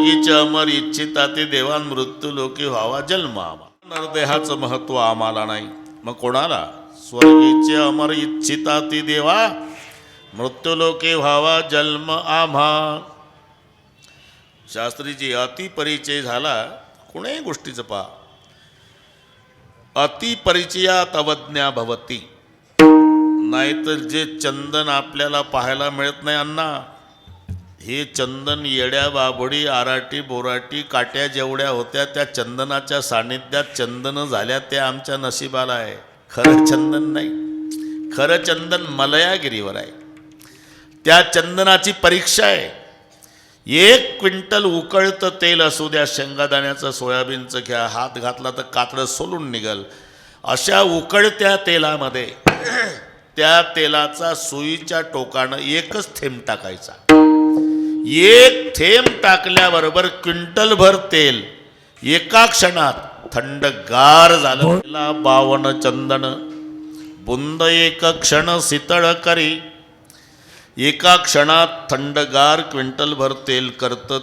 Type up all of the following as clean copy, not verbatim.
स्वर्गीचे अमर इच्छिता ते देवान मृत्यू लोकी व्हावा जन्म आम्हा. नरदेहाचं महत्व आम्हाला नाही, मग कोणाला? स्वर्गीचे अमर इच्छिता ती देवा मृत्यू लोके व्हावा जन्म आम्हा. शास्त्रीजी अतिपरिचय झाला कोणाही गोष्टीचं पहा. अतिपरिचयात अवज्ञा भवती. नाहीतर जे चंदन आपल्याला पाहायला मिळत नाही अण्णा, हे चंदन येड्या बाबडी आराटी बोराटी काट्या जेवढ्या होत्या त्या चंदनाच्या सान्निध्यात चंदन झाल्या त्या आमच्या नशिबाला आहे. खरं चंदन नाही, खरं चंदन मलयागिरीवर आहे. त्या चंदनाची परीक्षा आहे. 1 क्विंटल उकळतं तेल असू द्या, शेंगादाण्याचं सोयाबीनचं घ्या, हात घातला तर कातडं सोलून निघल. अशा उकळत्या तेलामध्ये त्या तेलाचा सुईच्या टोकानं 1च थेंब टाकायचा. 1 थेंब टाकल्याबरोबर क्विंटलभर तेल एका क्षणात थंडगार झालं. 52 चंदन बुंद एक क्षण शीतळ करी. एका क्षणात थंडगार क्विंटलभर तेल करतं.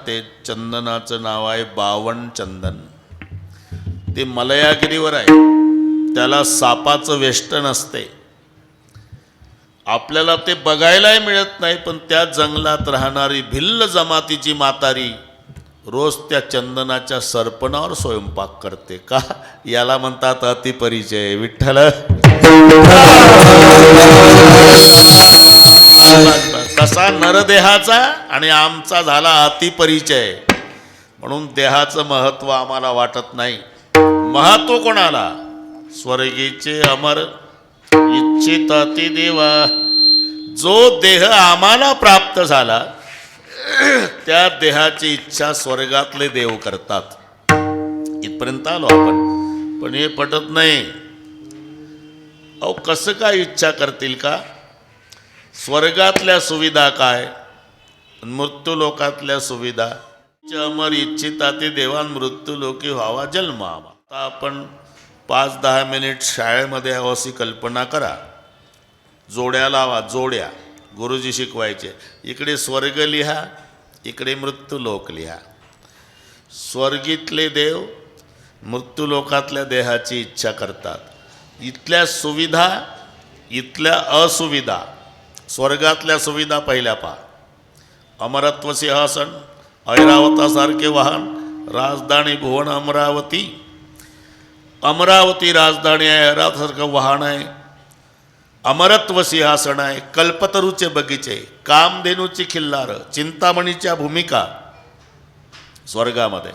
ते चंदनाचं नाव आहे 52 चंदन. ते मलयागिरीवर आहे. त्याला सापाचं वेष्टन असते. आपल्याला ते बघायलाही मिळत नाही, पण त्या जंगलात राहणारी भिल्ल जमातीची म्हातारी रोज त्या चंदनाच्या सरपणावर स्वयंपाक करते. का? याला म्हणतात अतिपरिचय. विठ्ठल. तसा नरदेहाचा आणि आमचा झाला अतिपरिचय. म्हणून देहाचं महत्व आम्हाला वाटत नाही. महत्व कोणाला? स्वर्गीचे अमर इच्छित अति देवा. जो देह आम्हाला प्राप्त झाला त्या देहाची इच्छा स्वर्गातले देव करतात. इथपर्यंत आलो आपण, पण हे पटत नाही. अहो कसं काय इच्छा करतील का? स्वर्गातल्या सुविधा काय, मृत्यू लोकातल्या सुविधा. अमर इच्छिता ते देवान मृत्यू लोकी व्हावा जन्म आम्हा. आता आपण 5-10 मिनिट शाळेमध्ये अशी कल्पना करा. जोड्या लावा, जोड्या. गुरुजी शिकवायचे. इकडे स्वर्ग लिहा, इकडे मृत्यू लोक लिहा. स्वर्गीतले देव मृत्यू लोकातल्या देहाची इच्छा करतात. इथल्या सुविधा, इथल्या असुविधा. स्वर्गातल्या सुविधा पहिल्या पहा. अमरत्व सिंहासन, ऐरावतासारखे वाहन, राजधानी भुवन अमरावती. अमरावती राजधानी आहे, ऐरावतासारखं वाहन आहे, अमरत्व सिंहासन आहे, कल्पतरूचे बगीचे, कामधेनूची खिल्लारं, चिंतामणीच्या भूमिका स्वर्गामध्ये,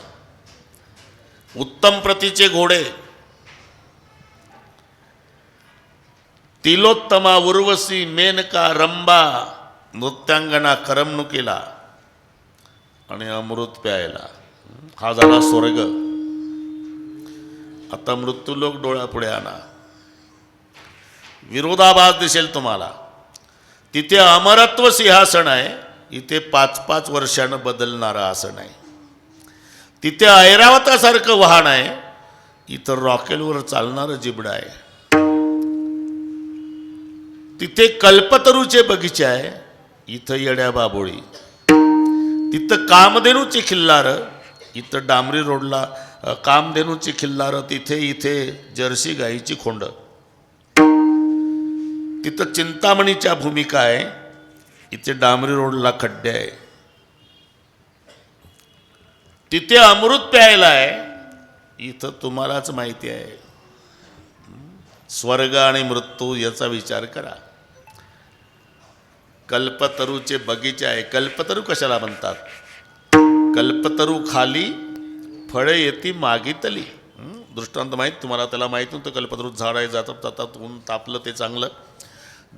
उत्तम प्रतीचे घोडे, तिलोत्तमा, उर्वशी, मेनका, रंबा नृत्यांगना करमणुकीला आणि अमृत प्यायला. हा झाला स्वर्ग. आता मृत्यूलोक डोळ्यापुढे आणा. विरोधाभास दिसेल तुम्हाला. तिथे अमरत्व सिंहासन आहे, इथे 5-5 वर्षानं बदलणारं आसन आहे. तिथे ऐरावतासारखं वाहन आहे, इथं रॉकेलवर चालणारं जिबडं आहे. तिथे कल्पतरूचे बगीचे आहे, इथं येड्या बाबोळी. तिथं कामधेनूची खिल्लारं, इथं डांबरी रोडला कामधेनूची खिल्लारं, इथे जर्सी गाईची खोंड. तिथं चिंतामणीच्या भूमिका आहे, इथे डांबरी रोडला खड्डे आहे. तिथे अमृत प्यायला आहे, इथं तुम्हालाच माहिती आहे. स्वर्ग आणि मृत्यू याचा विचार करा. कल्पतरूचे बगीचे आहे. कल्पतरू कशाला म्हणतात? कल्पतरू खाली फळे येती मागितली. दृष्टांत माहीत तुम्हाला, त्याला माहीत नव्हतं. कल्पतरू झाड आहे, जातात ऊन तापलं ते चांगलं.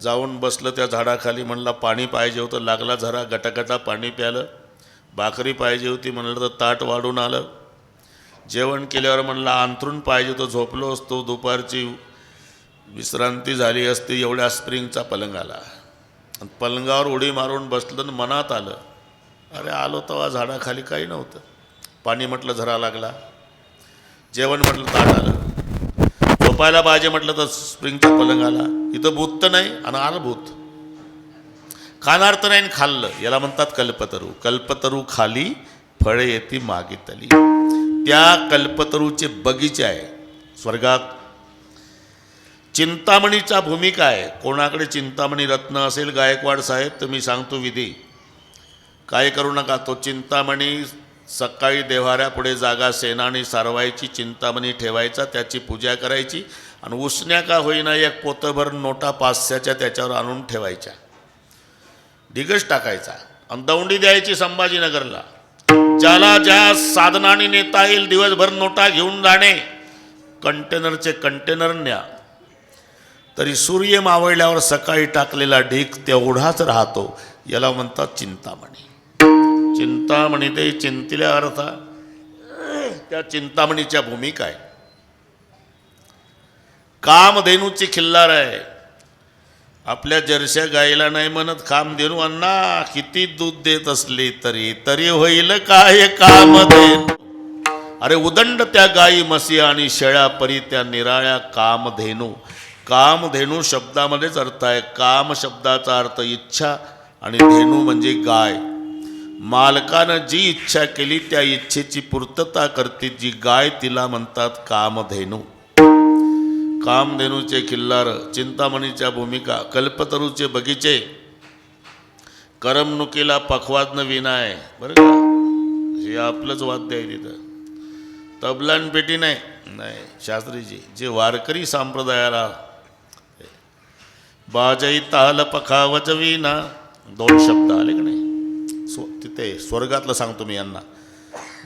जाऊन बसलं त्या झाडाखाली. म्हणला पाणी पाहिजे होतं, लागला झरा, गटागटा पाणी प्यालं. भाकरी पाहिजे होती म्हणलं तर ताट वाढून आलं. जेवण केल्यावर म्हणला अंथरूण पाहिजे होतं, झोपलो असतो. दुपारची विश्रांती झाली असती, एवढ्या स्प्रिंगचा पलंग आला. पलंगावर उडी मारून बसलं. मनात आलं, अरे आलो तेव्हा झाडाखाली काही नव्हतं. पाणी म्हटलं झरा लागला, जेवण म्हटलं ताट आलं, झोपायला पाहिजे म्हटलं तर स्प्रिंगचा पलंग आला. इथं भूत तर नाही आणि आलं भूत. खाणार तर नाही खाल्लं. याला म्हणतात कल्पतरू. कल्पतरू खाली फळे येती मागितली. त्या कल्पतरूचे बगीचे आहे स्वर्गात. चिंतामणीचा भूमिका आहे. कोणाकडे चिंतामणी रत्न असेल गायकवाड साहेब तर मी सांगतो विधी, काय करू नका. तो चिंतामणी सकाळी देव्हाऱ्यापुढे जागा सेनानी सारवायची, चिंतामणी ठेवायचा, त्याची पूजा करायची आणि उसण्या का होईना एक पोतभर नोटा 500च्या त्याच्यावर आणून ठेवायच्या, ढिगच टाकायचा आणि दौंडी द्यायची संभाजीनगरला. ज्याला ज्या साधनाने नेता येईल दिवसभर नोटा घेऊन जाणे, कंटेनरचे कंटेनर न्या. तरी सूर्य मावळल्यावर सकाळी टाकलेला ढीग तेवढाच राहतो. याला म्हणतात चिंतामणी. चिंतामणी ते चिंतिल्या अर्था. त्या चिंतामणीच्या भूमिका आहे. कामधेनूची खिल्लार आहे. आपल्या जर्श्या गाईला नाही म्हणत कामधेनू अण्णा, किती दूध देत असली तरी तरी होईल काय कामधेनू. अरे उदंड त्या गाई म्हशी आणि शेळ्या परी त्या निराळ्या कामधेनू. कामधेनू शब्दामध्येच अर्थ आहे. काम शब्दाचा अर्थ इच्छा आणि धेनू म्हणजे गाय. मालकानं जी इच्छा केली त्या इच्छेची पूर्तता करते जी गाय, तिला म्हणतात कामधेनू. कामधेनूचे खिल्लार, चिंतामणीच्या भूमिका, कल्पतरूचे बगीचे, करमणुकीला पखवाजनं विना आहे बरं का. हे आपलंच वाद्य आहे तिथं. तबलान पेटी नाही, शास्त्रीजी जे वारकरी संप्रदायाला बाजई ताल पखावज विना, 2 शब्द आले का नाही तिथे स्वर्गातलं सांगतो मी यांना.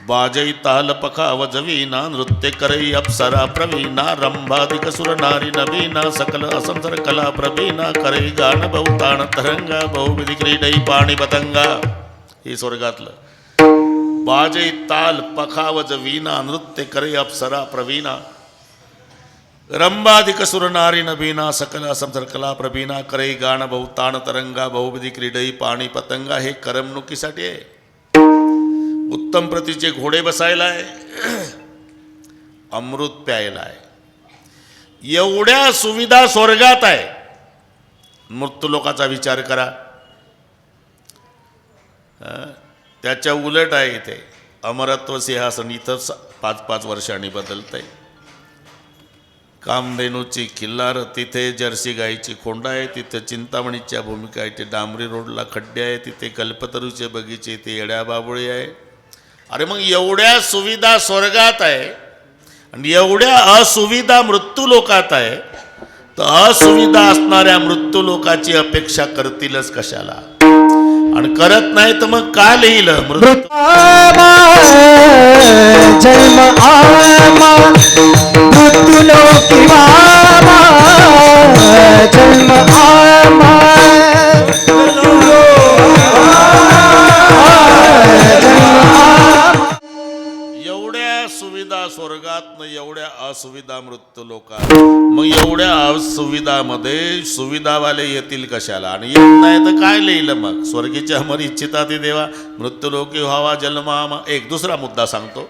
बाजई ताल पखावज विना, नृत्य करई अप्सरा प्रवीणा, रंभादिक सुर नारी नवीना, सकल असंसर कला प्रवीणा, करई गान बहुताण तरंगा, बहुविधी क्रीडई पाणी पतंगा. हे स्वर्गातलं. बाजई ताल पखावज वीणा, नृत्य करे अप्सरा प्रवीणा, रंभादिक सुर नारी नवीना, सकल असंसर कला प्रवीणा, करई गान बहुताण तरंगा, बहुविधी क्रीडई पाणी पतंगा. हे करमणुकीसाठी आहे. उत्तम प्रतीचे घोडे बसायला आहे, अमृत प्यायला आहे. एवढ्या सुविधा स्वर्गात आहे. मृत्यूलोकाचा विचार करा. त्याच्या उलट आहे इथे. अमरत्व सिंहासन इथं 5-5 वर्षांनी बदलतंय. कामधेनूची खिल्लार, तिथे जर्सी गाईची खोंड आहे, तिथे चिंतामणीच्या भूमिका आहे, ते डांबरी रोडला खड्डे आहे, तिथे कल्पतरूचे बगीचे, ते येड्या बाबुळी आहे. अरे मग एवढ्या सुविधा स्वर्गात आहे आणि एवढ्या असुविधा मृत्यूलोकात आहे, तर असुविधा असणाऱ्या मृत्यूलोकाची अपेक्षा करतीलच कशाला. आणि करत नाही तर मग का लिहिलं मृत्यू जन्म आमा मृत्यूलोकी बाबा, जन्म आमा एवढ्या सुविधा स्वर्गात न एवढ्या असुविधा मृत्यूलोकात. मग एवढ्या असुविधामध्ये सुविधावाले येतील कशाला. आणि येत नाही तर काय लिहिलं मग. स्वर्गीच्या अमर इच्छिता ते देवा, मृत्यूलोकी व्हावा जन्मामा. एक दुसरा मुद्दा सांगतो.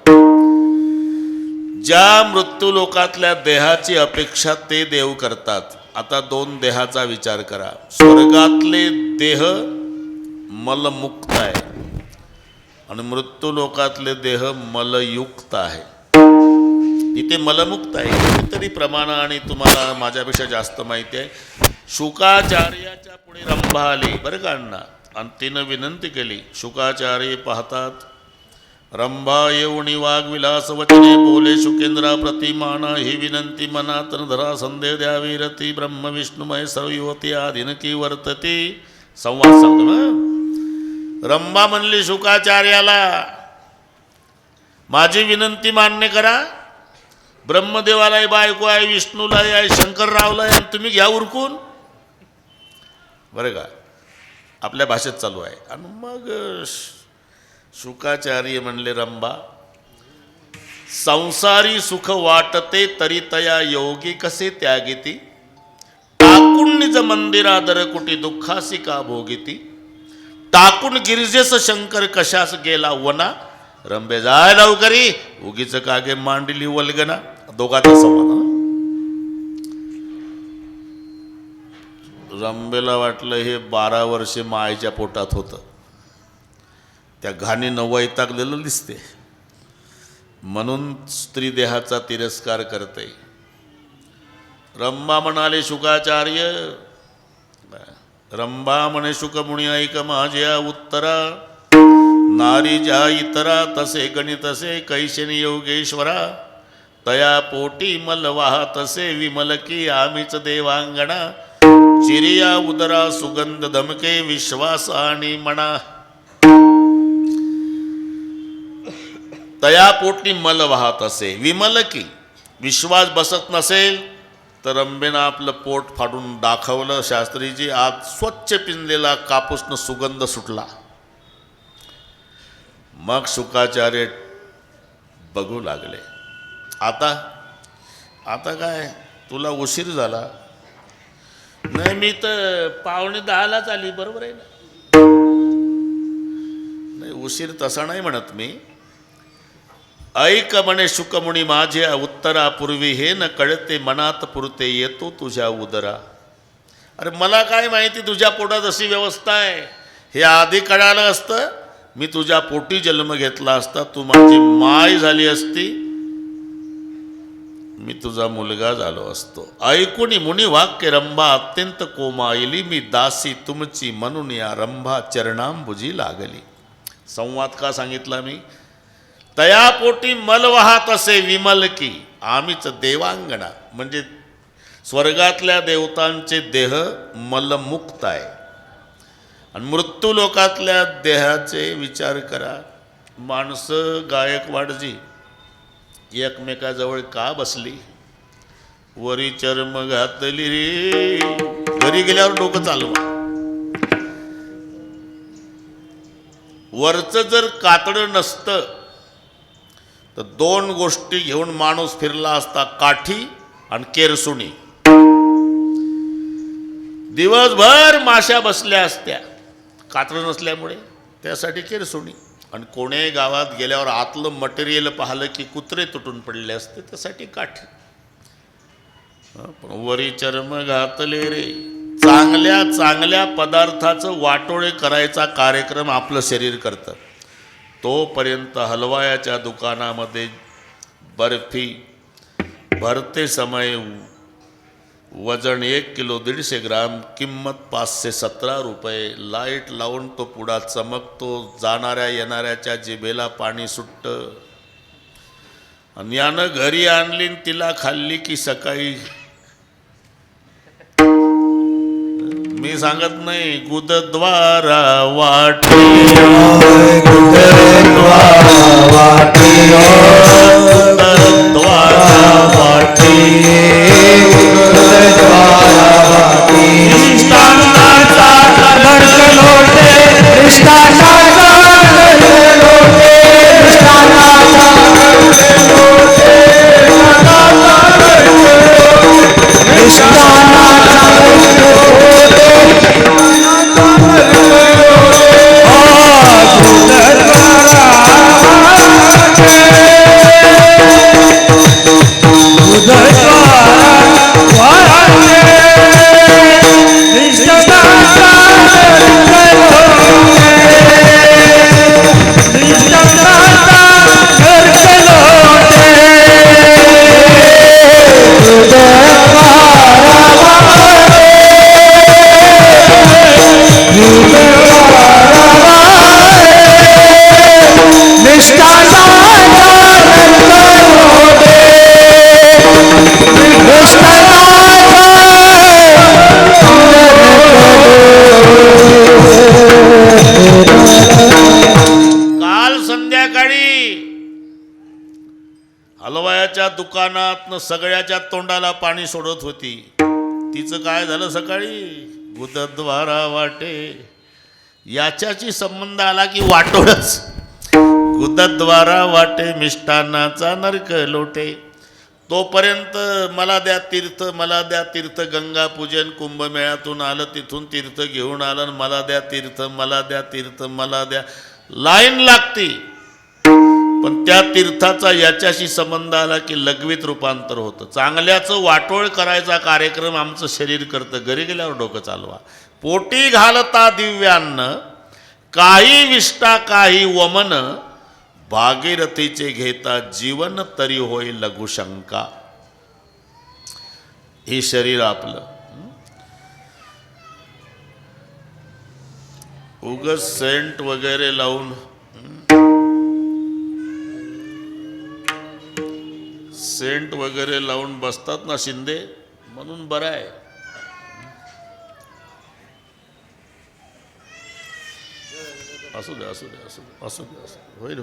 ज्या मृत्यूलोकातल्या देहाची अपेक्षा ते देव करतात. आता 2 देहाचा विचार करा. स्वर्गातले देह मलमुक्त आहे आणि मृत्यूलोकातले देह मलयुक्त आहे. इथे मलमुक्त आहे. कितीतरी प्रमाण आणि तुम्हाला माझ्यापेक्षा जास्त माहिती आहे. शुकाचार्याच्या पुढे रंभा आली बरं का अण्णा, आणि तिनं विनंती केली. शुकाचार्य पाहतात रंभा येऊनी वाघ विलास वचने बोले, शुकेंद्रा प्रतिमाना ही विनंती मनात धरा, संदेह द्यावी रती, ब्रह्म विष्णुमय सर्व युवती आदिनकी वर्तती. संवाद सांगतो ना. रंभा म्हणली शुकाचार्याला, माझी विनंती मान्य करा. ब्रह्मदेवालाही बायको आहे, विष्णूलाही आहे, शंकररावला आहे, आणि तुम्ही घ्या उरकून. बरं का, आपल्या भाषेत चालू आहे. आणि मग शुकाचार्य म्हणले रंभा, संसारी सुख वाटते तरी तया योगी कसे त्यागिती, टाकून निज मंदिरादर कुटी दुःखासी का भोगिती, टाकून गिरिजेस शंकर कशास गेला वना, रंभे जाय लवकरी उगीच कागे मांडली वल्गना. दोघांचा संवाद. रंभेला वाटलं हे 12 वर्षे मायेच्या पोटात होतं. त्या घाणीनं वैतागलेलं दिसते, म्हणून स्त्री देहाचा तिरस्कार करते. रंभा म्हणाले शुकाचार्य, रंभा म्हणे शुकमुनी ऐक माझ्या उत्तरा, नारी ज्या इतरा तसे गणितसे कैशनी योगेश्वरा, तया पोटी मल वाहतसे विमल की आम्हीच देवांगणा, चिरिया उदरा सुगंध दमके विश्वास आणि म्हणा, तया पोटी मल वाहत असे विमल की, विश्वास बसत नसेल तर रंभेनं आपलं पोट फाडून दाखवलं शास्त्रीजी, आत स्वच्छ पिंजलेला कापूसनं सुगंध सुटला. मग शुकाचार्य बघू लागले, आता काय तुला उशीर झाला. नाही मी तर 9:45 आली, बरोबर आहे ना. नाही उशीर तसा नाही म्हणत मी. ऐक म्हणे शुकमुनी माझ्या उत्तरापूर्वी हे न कळते मनात पुरते येतो तुझ्या उदरा. अरे मला काय माहिती तुझ्या पोटात अशी व्यवस्था आहे. हे आधी कळालं असतं मी तुझ्या पोटी जन्म घेतला असता, तू माझी माय झाली असती, मी तुझा मुलगा झालो असतो. ऐकून मुनी वाक्य रंभा अत्यंत कोमायली, मी दासी तुमची म्हणून या रंभा चरणांबुजी लागली. संवाद का सांगितला मी. तया पोटी मल वाहत असे विमल की, आम्हीच देवांगणा म्हणजे स्वर्गातल्या देवतांचे देह मलमुक्त आहे, आणि मृत्यू लोकातल्या देहाचे विचार करा. माणसं गायकवाडजी एकमेकाजवळ का बसली. वरी चर्म घातली रे, घरी गेल्यावर डोकं चालवा. वरचं जर कातडं नसतं तर 2 गोष्टी घेऊन माणूस फिरला असता, काठी आणि केरसुणी. दिवसभर माश्या बसल्या असत्या कातडं नसल्यामुळे, त्यासाठी केरसुणी. आणि कोण्याही गावात गेल्यावर आतलं मटेरियल पाहिलं की कुत्रे तुटून पडले असते, त्यासाठी काठी. पण वरी चर्म घातले रे, चांगल्या चांगल्या पदार्थाचं वाटोळे करायचा कार्यक्रम आपलं शरीर करतं. तोपर्यंत हलवायाच्या दुकानामध्ये बर्फी भरते समय वजन 1 किलो 150 ग्राम, किंमत 517 रुपये. लाईट लावून तो पुडा चमकतो, जाणाऱ्या येणाऱ्याच्या जिभेला पाणी सुटतं. आणि यानं घरी आणली तिला खाल्ली की सकाळी, मी सांगत नाही, गुदद्वारा वाटे, गुदद्वारा वाटे, गुदद्वारा वाटे, गुदद्वारा वाटे, निष्ठानाचा लोटे, निष्ठानाचा लोटे, निष्ठानाचा हलवायाच्या दुकानात सगळ्याच्या तोंडाला पाणी सोडत होती. तिचं काय झालं सकाळी, गुदद्वारा वाटे. याच्याशी संबंध आला की वाटोळच. गुदद्वारा वाटे मिष्टान्नाचा नरक लोटे. तोपर्यंत मला द्या तीर्थ, मला द्या तीर्थ. गंगा पूजन कुंभमेळ्यातून आलं, तिथून तीर्थ घेऊन आलं, मला द्या तीर्थ, मला द्या तीर्थ, मला द्या. लाईन लागती. पण त्या तीर्थाचा याच्याशी संबंध आला की लघवीत रूपांतर होतं. चांगल्याचं वाटोळ करायचा कार्यक्रम आमचं शरीर करतं. घरी गेल्यावर डोकं चालवा. पोटी घालता दिव्यान्न, काही विष्टा काही वमन, भागीरथीचे घेता जीवन तरी होय लघुशंका. हे शरीर आपलं उगच सेंट वगैरे लावून बसतात ना शिंदे, म्हणून बरं आहे. असू दे होईल.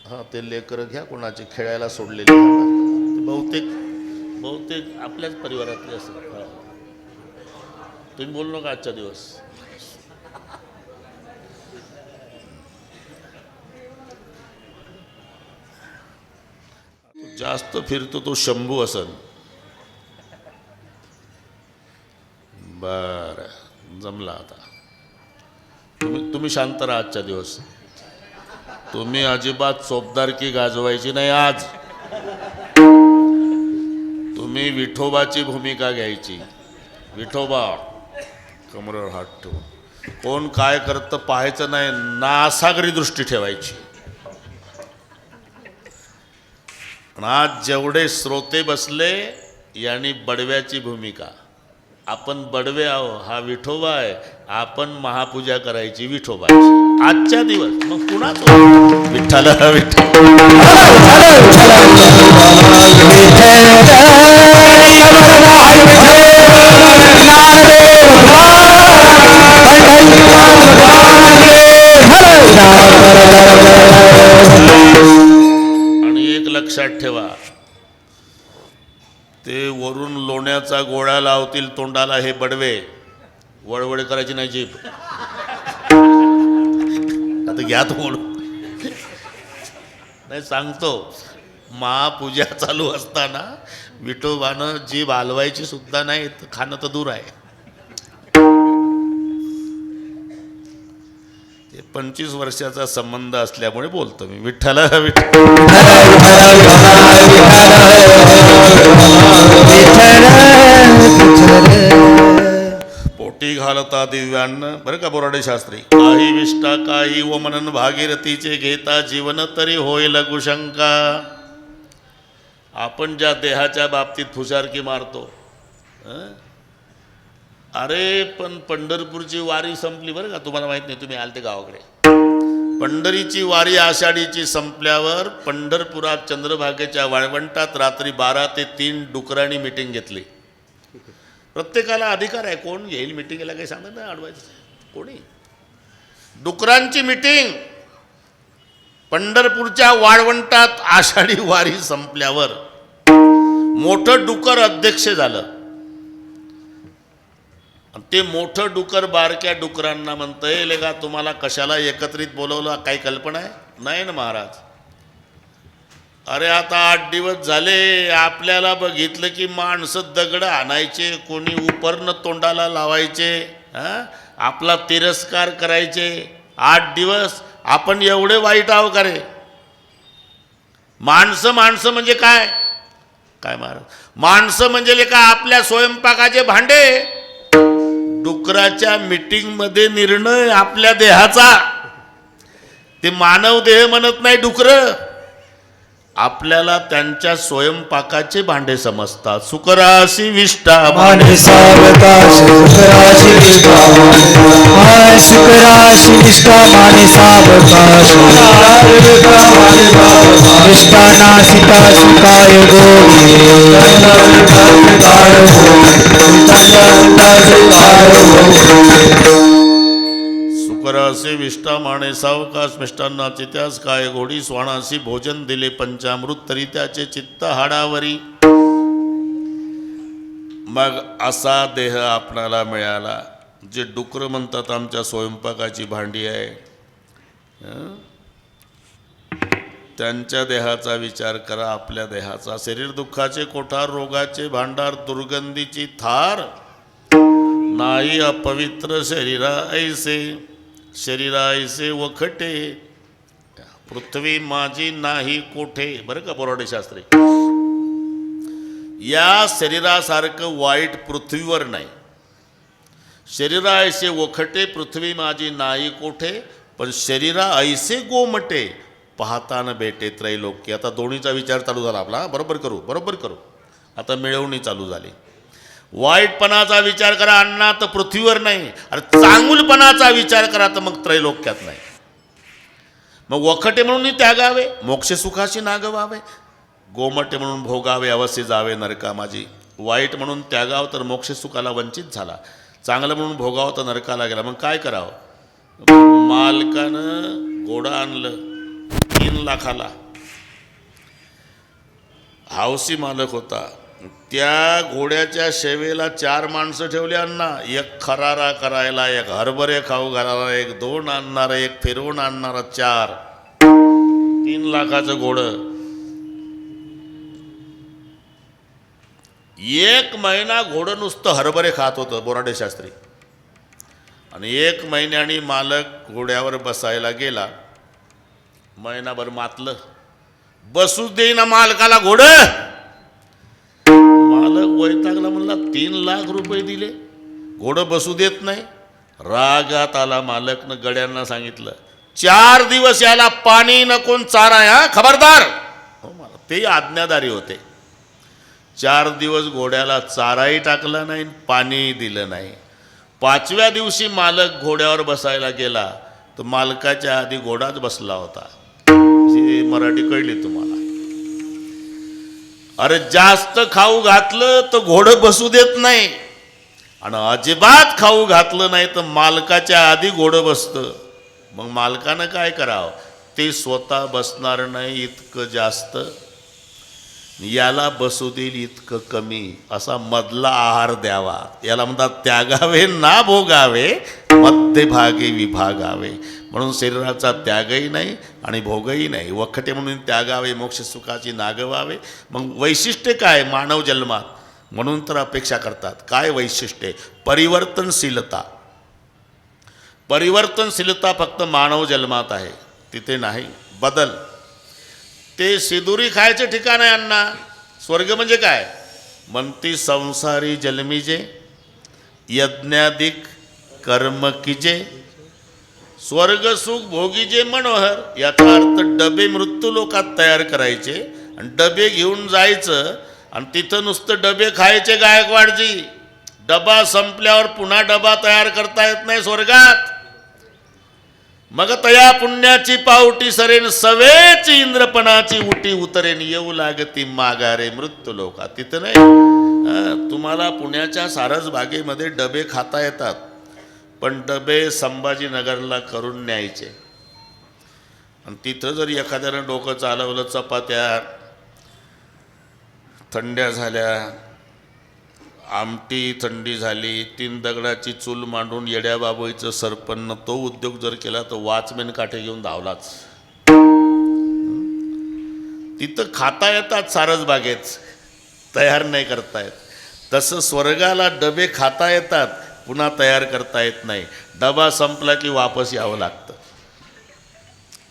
हा, ते लेकरं घ्या कोणाचे खेळायला सोडलेले बहुतेक आपल्याच परिवारातले असतात. तुम्ही बोलू नका आजचा दिवस. जास्त फिरतो तो शंभू असन. बर, जमला आता. तुम्ही शांत राहा आजच्या दिवस. तुम्ही अजिबात चोपदारकी गाजवायची नाही आज. तुम्ही विठोबाची भूमिका घ्यायची. विठोबा कमरेवर हात ठेवून कोण काय करतं पाहायचं नाही, नासागरी दृष्टी ठेवायची. पण आज जेवढे श्रोते बसले यांनी बडव्याची भूमिका. आपण बडवे आहो, हा विठोबा आहे. आपण महापूजा करायची विठोबाची आजच्या दिवस. मग पुन्हा विठ्ठल आणि एक लक्षात ठेवा, ते वरून लोण्याचा गोळा लावतील तोंडाला हे बडवे. वळवळ करायची नाही जीभ. आता घ्या तो नाही सांगतो. महापूजा चालू असताना विठोबानं जीभ हलवायची सुद्धा नाही, खाणं तर दूर आहे. 25 वर्षाचा संबंध असल्यामुळे बोलतो मी. विठ्ठल पोटी घालता दिव्यान्न. बरं का बोराडे शास्त्री. काही विष्टा काही वमनन, भागीरथीचे घेता जीवन तरी होय लघुशंका. आपण ज्या देहाच्या बाबतीत फुशारकी मारतो, अरे पण पंढरपूरची वारी संपली बरं का. तुम्हाला माहित नाही, तुम्ही आलते गावाकडे. पंढरीची वारी आषाढीची संपल्यावर पंढरपुरात चंद्रभागेच्या वाळवंटात रात्री 12 ते 3 डुकरांनी मिटिंग घेतली. प्रत्येकाला अधिकार आहे, कोण घेईल मिटिंगला काही सांगत नाही, अडवायचं कोणी. डुकरांची मिटिंग पंढरपूरच्या वाळवंटात आषाढी वारी संपल्यावर मोठं डुकर अध्यक्ष झालं. ते मोठं डुकर बारक्या डुकरांना म्हणतंय, लेगा तुम्हाला कशाला एकत्रित बोलवलं, काही कल्पना आहे? नाही ना महाराज. अरे आता 8 दिवस झाले, आपल्याला बघितलं की माणसं दगड आणायचे, कोणी उपरनं तोंडाला लावायचे, आपला तिरस्कार करायचे. 8 दिवस आपण एवढे वाईट आहो का रे? माणसं म्हणजे काय महाराज? माणसं म्हणजे लेका आपल्या स्वयंपाकाचे भांडे. डुकराच्या मीटिंग मध्ये निर्णय आपल्या देहाचा. ते मानव देह म्हणत नाही डुकर. आपल्याला त्यांच्या स्वयंपाकाचे भांडे समजतात. सुकराशी विष्टा माने सावकाश, सुकराशी विष्टा माने, सुकराशी विष्टा माने सावकाश, विष्टा नासिका सुकाय गोगी, सुकरासी विष्टा माणे सावकाश, मिष्टान्नाचे त्यास काय घोडी, स्वाणासी भोजन दिले पंचामृत तरी त्याचे चित्त हाडावरी. मग असा देह आपणाला मिळाला. जे डुकर म्हणतात आमच्या स्वयंपाकाची भांडी आहे, त्यांच्या देहाचा विचार करा, आपल्या देहाचा. शरीर दुःखाचे कोठार, रोगाचे भांडार, दुर्गंधीची थार, नाही अपवित्र शरीरा ऐसे, शरीरा ऐसे वखटे, पृथ्वी माझी नाही कोठे. बरं का बोराडे शास्त्री. या शरीरासारखं वाईट पृथ्वीवर नाही. शरीरा ऐसे वखटे पृथ्वी माझी नाही कोठे, पण शरीरा ऐसे गोमटे पाहता न भेटे त्रैलोक्य. आता दोन्हीचा विचार चालू झाला आपला. बरोबर करू. आता मिळवणी चालू झाली. वाईटपणाचा विचार करा अण्णा तर पृथ्वीवर नाही, अरे चांगुलपणाचा विचार करा तर मग त्रैलोक्यात नाही. मग वखटे म्हणून त्यागावे, मोक्ष सुखाशी नागवावे. गोमटे म्हणून भोगावे, अवश्य जावे नरका माझी. वाईट म्हणून त्यागाव तर मोक्ष सुखाला वंचित झाला. चांगलं म्हणून भोगावं तर नरकाला गेला. मग काय करावं? मालकानं घोडं आणलं 3 लाखाला. हावसी मालक होता. त्या घोड्याच्या शेवेला 4 माणसं ठेवली अण्णा. एक खरारा करायला, एक हरभरे खाऊ घालायला, एक 2 आणणारा, एक फिरवून आणणारा, 4. 3 लाखाचं घोडं. 1 महिना घोडं नुसतं हरभरे खात होतं बोराडे शास्त्री. आणि 1 महिन्याने मालक घोड्यावर बसायला गेला. महिनाभर मातलं, बसूच देईना मालकाला घोडं. मालक वैतागला, म्हणला 3 लाख रुपये दिले, घोडं बसू देत नाही. रागात आला मालकनं गड्यांना सांगितलं, 4 दिवस याला पाणी नको चारा, हा खबरदार. हो, मला ते आज्ञाधारी होते. 4 दिवस घोड्याला चाराही टाकला नाही, पाणीही दिलं नाही. 5व्या दिवशी मालक घोड्यावर बसायला गेला तर मालकाच्या आधी घोडाच बसला होता. मराठी कळली तुम्हाला? अरे जास्त खाऊ घातलं तर घोडं बसू देत नाही, आणि अजिबात खाऊ घातलं नाही तर मालकाच्या आधी घोडं बसतं. मग मालकानं काय करावं? ते स्वतः बसणार नाही इतकं जास्त, याला बसू देईल इतकं कमी, असा मधला आहार द्यावा. याला म्हणतात त्यागावे ना भोगावे, मध्यभागी विभागावे. म्हणून शरीराचा त्यागही नाही आणि भोगही नाही. वखटे म्हणून त्यागावे, मोक्ष सुखाची नागवावे. मग वैशिष्ट्य काय मानव जन्मात? म्हणून तर अपेक्षा करतात. काय वैशिष्ट्य? परिवर्तनशीलता. परिवर्तनशीलता फक्त मानव जन्मात आहे, तिथे नाही. बदल ते सिदुरी खायचे ठिकाण आहे अण्णा. स्वर्ग म्हणजे काय? म्हणती संसारी जन्मीजे, यज्ञाधिक कर्म कीजे, स्वर्ग सुख भोगीजे मनोहर. याचा अर्थ डबे मृत्यू लोकात तयार करायचे आणि डबे घेऊन जायचं आणि तिथं नुसतं डबे खायचे. गायकवाडजी, डबा संपल्यावर पुन्हा डबा तयार करता येत नाही स्वर्गात. मग तया पुण्याची पावटी सरेन, सवेची इंद्रपणाची उटी उतरेन, येऊ लागती माघारे मृत्यू लोका. तिथं नाही. तुम्हाला पुण्याच्या सारसबागेमध्ये डबे खाता येतात, पण डबे संभाजीनगरला करून न्यायचे. आणि तिथं जर एखाद्यानं डोकं चालवलं, चपात्या थंड्या झाल्या, आमटी थंडी झाली, 3 दगडाची चूल मांडून येड्या बाबळीचं सरपन्न तो उद्योग जर केला तर वॉचमॅन काठे घेऊन धावलाच. तिथं खाता येतात सारसबागेत, तयार नाही करता येत. तसं स्वर्गाला डबे खाता येतात, पुन्हा तयार करता येत नाही. डबा संपला की वापस यावं लागतं.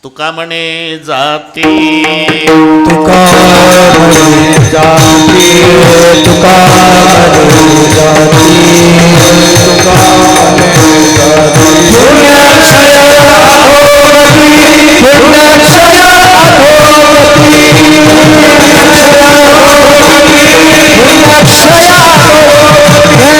तुका म्हणे जाती, तुका म्हणे जाती, तुका म्हणे जाती, तुका म्हणे जाती. पुण्यक्षय अधोगती, पुण्यक्षय अधोगती, पुण्यक्षय अधोगती, पुण्यक्षय अधोगती,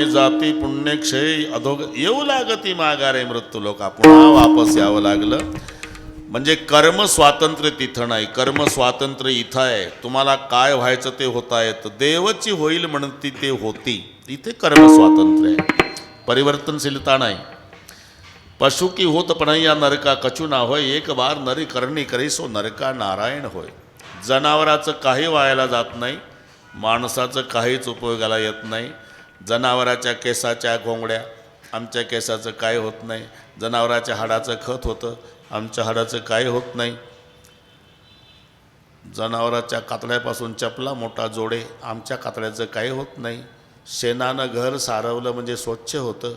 जाती पुण्यक्षय अधोग येऊ लागती माघारे मृत्यू लोका. पुन्हा वापस यावं लागलं. म्हणजे कर्म स्वातंत्र्य तिथं नाही, कर्म स्वातंत्र्य इथं आहे. तुम्हाला काय व्हायचं ते होता येतं. देवची होईल म्हणती ते होती. इथे कर्म स्वातंत्र्य आहे, परिवर्तनशीलता नाही. पशु की होत पणैया नरका कचू ना होय, एक बार नरी करणी करीसो नरका नारायण होय. जनावराचं काही वायाला जात नाही, माणसाचं काहीच उपयोगाला येत नाही. जनावराच्या केसाच्या घोंगड्या, आमच्या केसाचं काय होत नाही. जनावराच्या हाडाचं खत होतं, आमच्या हाडाचं काय होत नाही. जनावराच्या कातड्यापासून चपला मोठा जोडे, आमच्या कातड्याचं काही होत नाही. शेणानं घर सारवलं म्हणजे स्वच्छ होतं.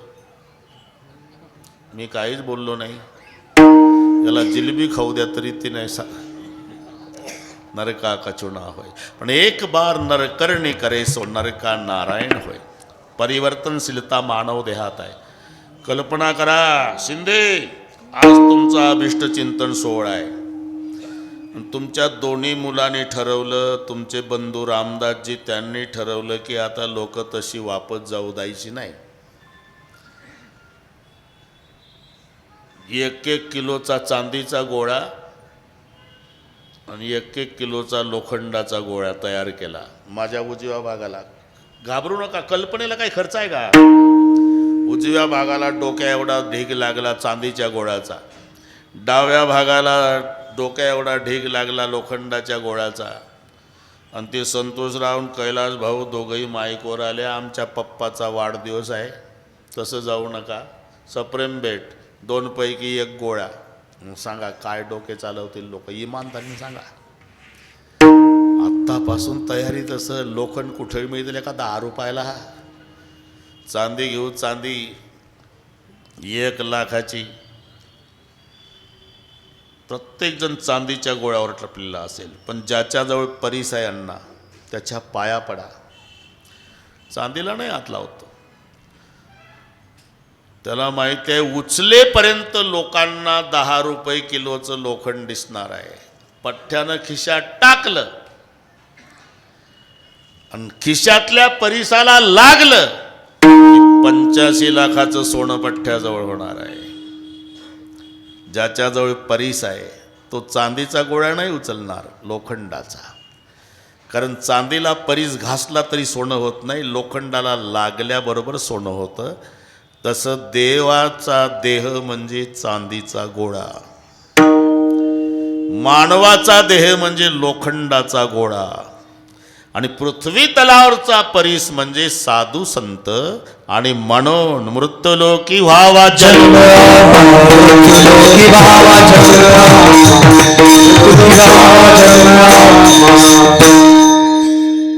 मी काहीच बोललो नाही. याला जिलबी खाऊ द्या तरी ती नाही नरका कचुना होय. पण एक बार नरकर्णी करे सो नरका नारायण होय. परिवर्तनशीलता मानव देहात आहे. कल्पना करा शिंदे, आज तुमचा अभिष्ट चिंतन सोहळा आहे. तुमच्या दोन्ही मुलांनी ठरवलं, तुमचे बंधू रामदासजी त्यांनी ठरवलं की आता लोक तशी वापस जाऊ द्यायची नाही. 1-1 किलोचा चांदीचा गोळा आणि 1-1 किलोचा लोखंडाचा गोळा तयार केला. माझ्या उजव्या भागाला, घाबरू नका, कल्पनेला काही खर्च आहे का? उजव्या भागाला डोक्या एवढा ढीग लागला चांदीच्या गोळ्याचा, डाव्या भागाला डोक्या एवढा ढीग लागला लोखंडाच्या गोळ्याचा. आणि ते संतोषराव आणि कैलास भाऊ दोघंही माईकवर आले, आमच्या पप्पाचा वाढदिवस आहे, तसं जाऊ नका, सप्रेम भेट, 2 पैकी 1 गोळा. सांगा काय डोके चालवतील लोक, इमानदारीने सांगा. आत्तापासून तयारी. तसं लोखंड कुठे मिळतील का 10 रुपयाला? चांदी घेऊ, चांदी 1 लाखाची. प्रत्येकजण चांदीच्या गोळ्यावर टपलेला असेल. पण ज्याच्याजवळ परीस आहे अण्णा, त्याच्या पाया पडा. चांदीला नाही हात लावतो. त्याला माहिती आहे उचलेपर्यंत लोकांना 10 रुपये किलोचं लोखंड दिसणार आहे. पठ्ठ्यानं खिशात टाकलं आणि खिशातल्या परिसाला लागलं की 85 लाखाचं सोनं पठ्ठ्याजवळ होणार आहे. ज्याच्याजवळ परीस आहे तो चांदीचा गोळा नाही उचलणार, लोखंडाचा. कारण चांदीला परीस घासला तरी सोनं होत नाही, लोखंडाला लागल्याबरोबर सोनं होतं. तसं देवाचा देह म्हणजे चांदीचा गोळा, मानवाचा देह म्हणजे लोखंडाचा गोळा, आणि पृथ्वी तलावरचा परीस म्हणजे साधू संत. आणि म्हणून मृत्यूलोकी व्हावा जन्म,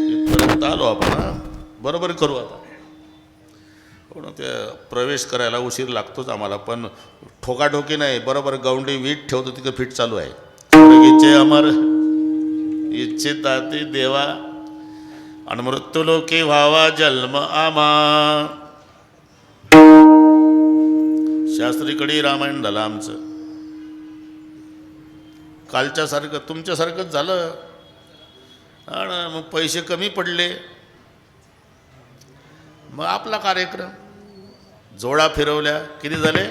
इथपर्यंत आलो आपण. बरोबर करू आता. पण ते प्रवेश करायला उशीर लागतोच आम्हाला, पण ठोकाठोकी नाही. बरोबर गौंडी वीट ठेवतो तिथं फिट चालू आहे. इच्छे अमर इच्छिताती देवा आणि मृत्यूलोकी व्हावा जन्म आमा. शास्त्रीकडे रामायण झालं आमचं. कालच्यासारखं तुमच्यासारखंच झालं. आणि मग पैसे कमी पडले, मग आपला कार्यक्रम जोडा फिरवल्या. किती झाले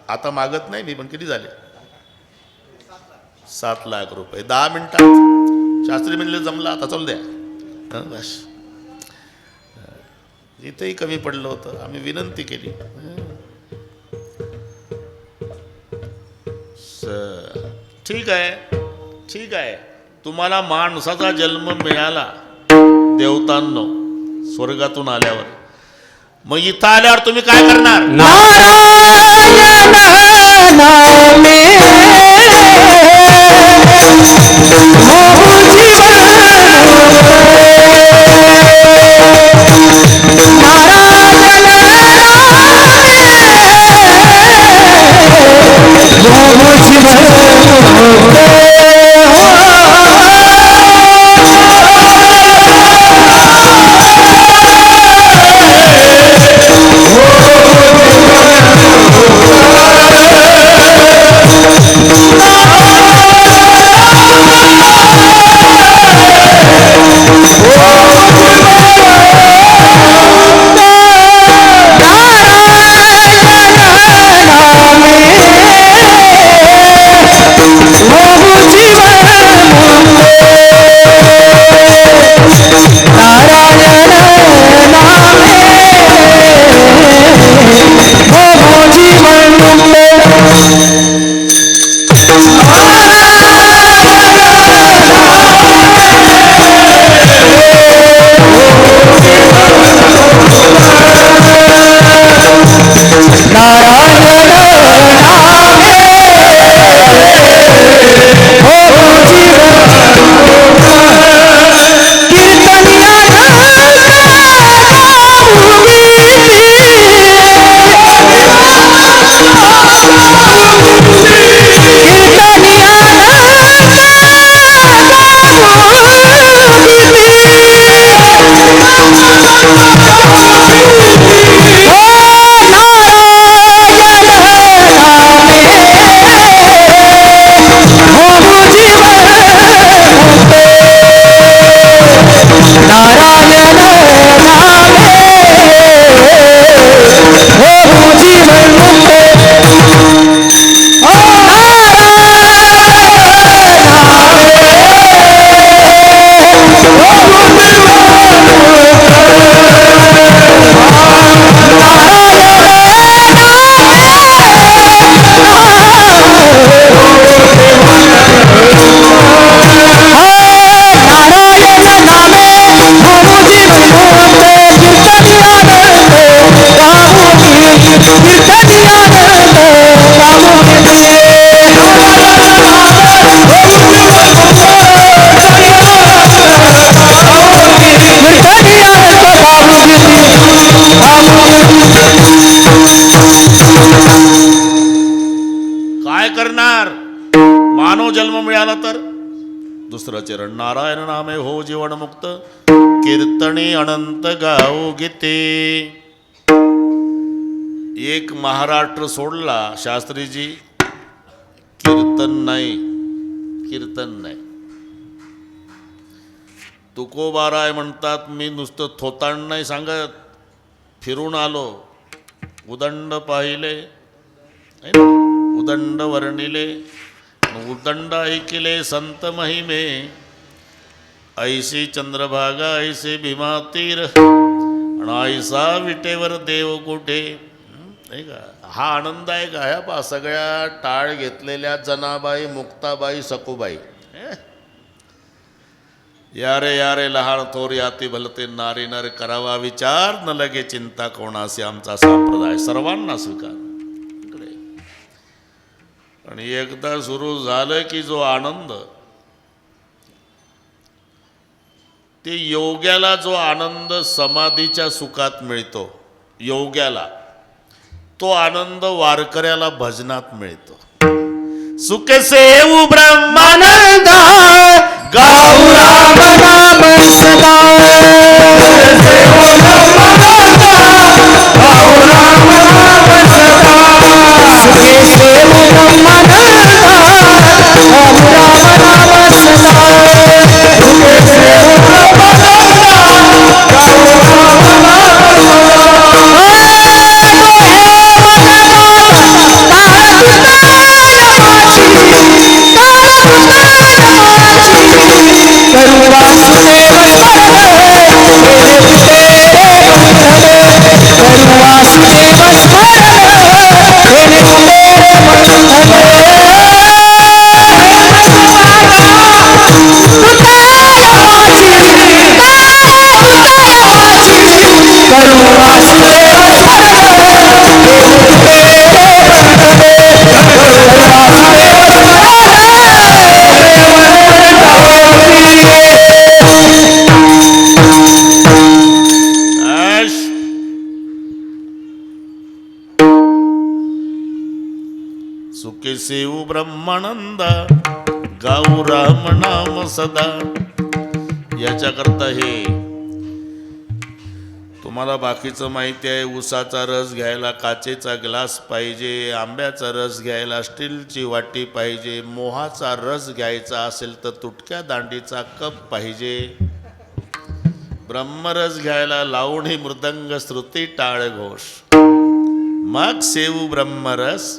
आता मागत नाही मी, पण किती झाले? 7 लाख रुपये 10 मिनिटात. शास्त्री म्हणले जमला, आता चालू द्या. बस इथंही कमी पडलं होतं, आम्ही विनंती केली. ठीक आहे, ठीक आहे. तुम्हाला माणसाचा जन्म मिळाला देवतांनो स्वर्गातून आल्यावर, मग इथं आल्यावर तुम्ही काय करणार? दुसरं चरण नारायण नामे हो जीवन मुक्त कीर्तने अनंत गाऊ गीते. एक महाराष्ट्र सोडला शास्त्रीजी, कीर्तन नाही, कीर्तन नाही. तुकोबाराय म्हणतात मी नुसतं थोतांड नाही सांगत, फिरून आलो, उदंड पाहिले, उदंड वर्णिले, उदंड ऐकिले संत महिमे, ऐशी चंद्रभागा ऐसे भीमा तीर आणि ऐसा विटेवर देव कुठे. नाही का हा आनंद आहे का? ह्या पा सगळ्या टाळ घेतलेल्या जनाबाई, मुक्ताबाई, सखूबाई, यारे यारे लहान थोर याती भलते नारी नर करावा विचार न लगे चिंता कोणासी आमचा संप्रदाय सर्वांना स्वीकार. इकडे आणि एकदा सुरू झालं की जो आनंद, ते योग्याला जो आनंद समाधीच्या सुखात मिळतो, योग्याला तो आनंद वारकऱ्याला भजनात मिळतो. सुख सेऊ ब्रह्मानंद गाऊ राम नाम सदा, गाऊ राम नाम सदा, सुखे सेऊ ब्रह्मानंद गाऊ राम नाम सदा, सुखे सेऊ ब्रह्मानंद गाऊ राम नाम सुखे सेऊ ब्रह्मानंद गाऊ राम नाम सदा. याच्याकरता हे तुम्हाला बाकीचं माहिती आहे. ऊसाचा रस घ्यायला काचेचा ग्लास पाहिजे, आंब्याचा रस घ्यायला स्टीलची वाटी पाहिजे, मोहाचा रस घ्यायचा असेल तर तुटक्या दांडीचा कप पाहिजे, ब्रह्मरस घ्यायला लावणी मृदंग श्रुती टाळ घोष, मग सेऊ ब्रह्मरस.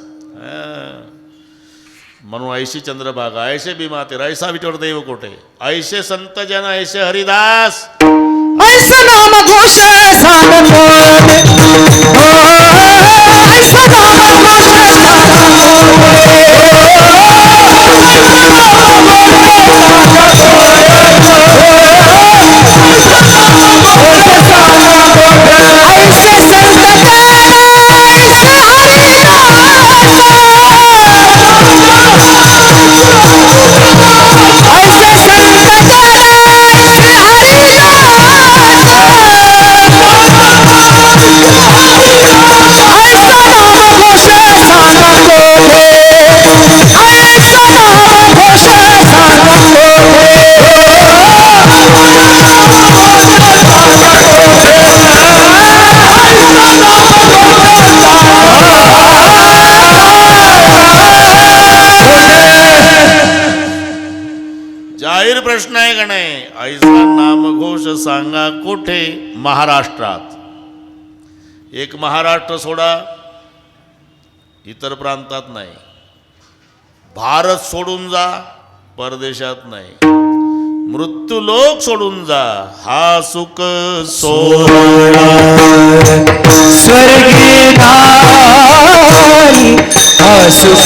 म्हणून ऐशी चंद्रभागा ऐसे भीमातीर ऐसा विटेवर देव कोठे, ऐसे संत जन ऐसे हरिदास, ऐसा नाम घोष सांग ऐसा नाम जाहीर प्रश्न आहे का नाही? ऐसा नामघोष सांगा कुठे? महाराष्ट्रात. एक महाराष्ट्र सोडा, इतर प्रांतात नाही. भारत सोडून जा, परदेशात नाही. मृत्यूलोक सोडून जा, हा सुख सोहळा स्वर्गी नाही हा सुख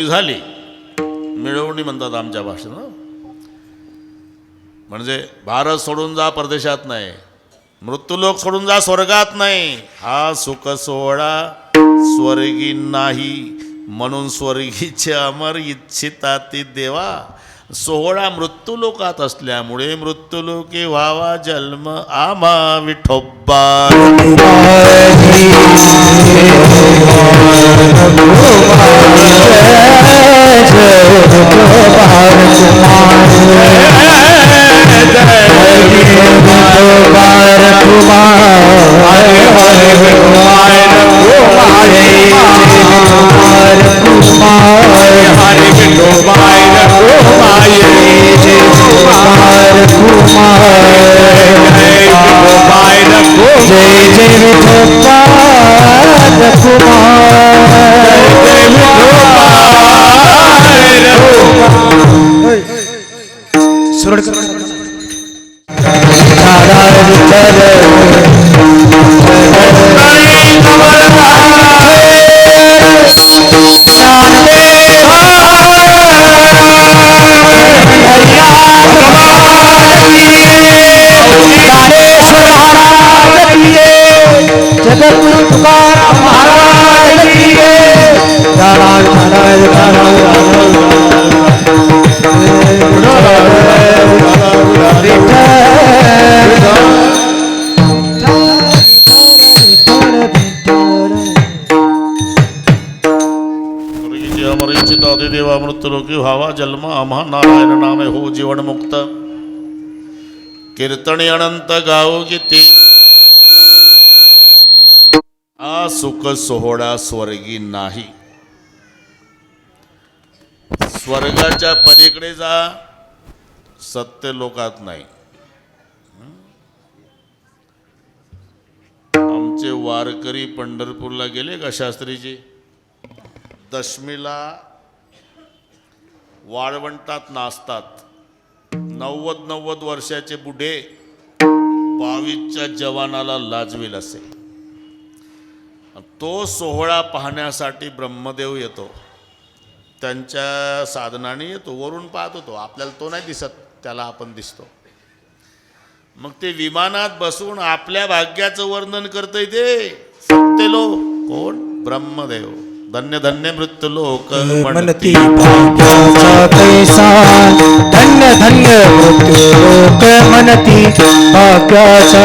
झाली, मिळवणी म्हणतात आमच्या भाषेनं, म्हणजे भारत सोडून जा परदेशात नाही, मृत्यूलोक सोडून जा स्वर्गात नाही, हा सुख सोहळा स्वर्गी नाही, म्हणून स्वर्गीचे अमर इच्छिता ती देवा. सोहळा मृत्यूलोकात असल्यामुळे मृत्यूलोकी व्हावा जन्म आम्हा विठोबा. देवा मृत्यूलोकी व्हावा जन्म आम्हा नारायण नामे हो जीवन मुक्त. कीर्तनी अनंत गाओ गीते आ सुख सोहळा स्वर्गी नाही. स्वर्गाच्या पलीकडे जा, सत्य लोकात नाही. आमचे वारकरी पंढरपूरला गेले का शास्त्रीजी, दशमीला वाळवंटात नाचतात. 90 वर्षाचे बुढे 22च्या जवानाला लाजवेल असे. तो सोहळा पाहण्यासाठी ब्रह्मदेव येतो, त्यांच्या साधनाने येतो, वरून पाहत होतो. आपल्याला तो नाही दिसत, त्याला आपण दिसतो. मग ते विमानात बसून आपल्या भाग्याचं वर्णन करतंय ते सत्यलोक. कोण? ब्रह्मदेव. धन्य धन्य मृत्यूलोक म्हणती भाग्याचा कैसा, धन्य धन्य मृत्यूलोक म्हणती भाग्याचा.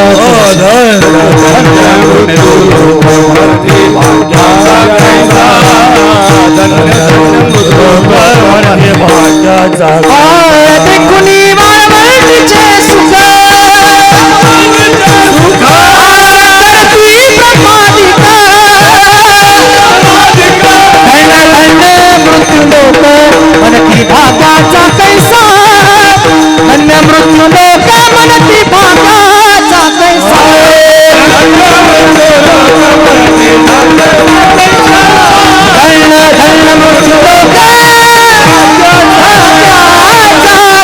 देखुनी वाळवंटीचे सुख म्हणती भागाचा कैसा, धन्य मृत्यूलोक म्हणती भागाचा कैसा. धन्य धन्य मृत्यूलोक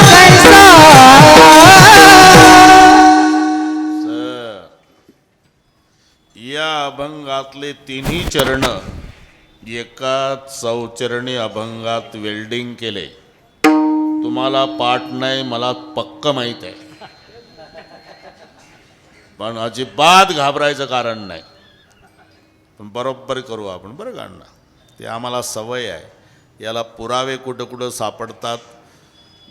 कैसा. या अभंगातले तिन्ही चरण एका चौचरणी अभंगात वेल्डिंग केले. तुम्हाला पाठ नाही, मला पक्क माहीत आहे, पण अजिबात घाबरायचं कारण नाही. पण बरोबर करू आपण, बरं का अण्णा, ते आम्हाला सवय आहे. याला पुरावे कुठं कुठं सापडतात,